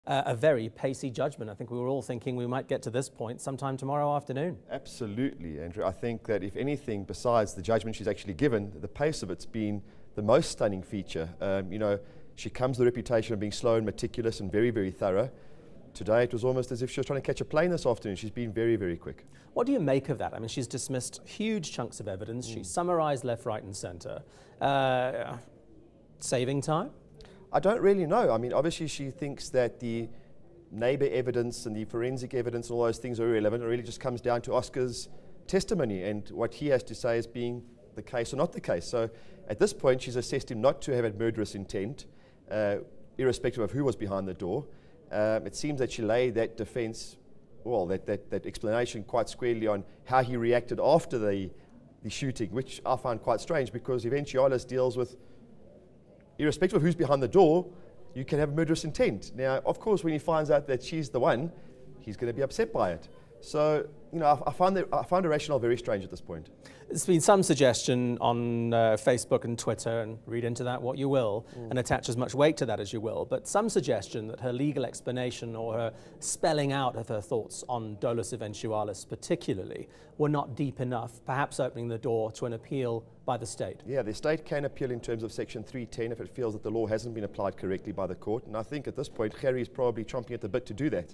A very pacey judgment. I think we were all thinking we might get to this point sometime tomorrow afternoon. Absolutely, Andrew. I think that if anything, besides the judgment she's actually given, the pace of it's been the most stunning feature. You know, she comes with the reputation of being slow and meticulous and very, very thorough. Today it was almost as if she was trying to catch a plane this afternoon. She's been very, very quick. What do you make of that? I mean, she's dismissed huge chunks of evidence. She's summarised left, right and centre. Saving time? I don't really know. I mean, obviously she thinks that the neighbour evidence and the forensic evidence and all those things are irrelevant. It really just comes down to Oscar's testimony and what he has to say as being the case or not the case. So at this point, she's assessed him not to have had murderous intent, irrespective of who was behind the door. It seems that she laid that defence, well, that explanation quite squarely on how he reacted after the shooting, which I find quite strange because eventualis deals with irrespective of who's behind the door, you can have murderous intent. Now, of course, when he finds out that she's the one, he's going to be upset by it. So, you know, I find the rationale very strange at this point. There's been some suggestion on Facebook and Twitter, and read into that what you will, and attach as much weight to that as you will, but some suggestion that her legal explanation or her spelling out of her thoughts on dolus eventualis particularly were not deep enough, perhaps opening the door to an appeal by the state. Yeah, the state can appeal in terms of Section 310 if it feels that the law hasn't been applied correctly by the court, and I think at this point, Gerrie is probably chomping at the bit to do that.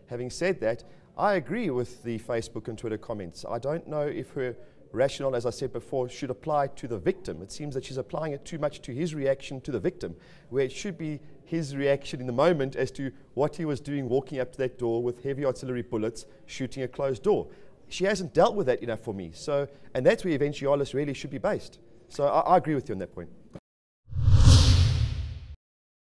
Having said that, I agree with the Facebook and Twitter comments. I don't know if her rationale, as I said before, should apply to the victim. It seems that she's applying it too much to his reaction to the victim, where it should be his reaction in the moment as to what he was doing walking up to that door with heavy artillery bullets shooting a closed door. She hasn't dealt with that enough for me. So, and that's where eventualis really should be based. So I agree with you on that point.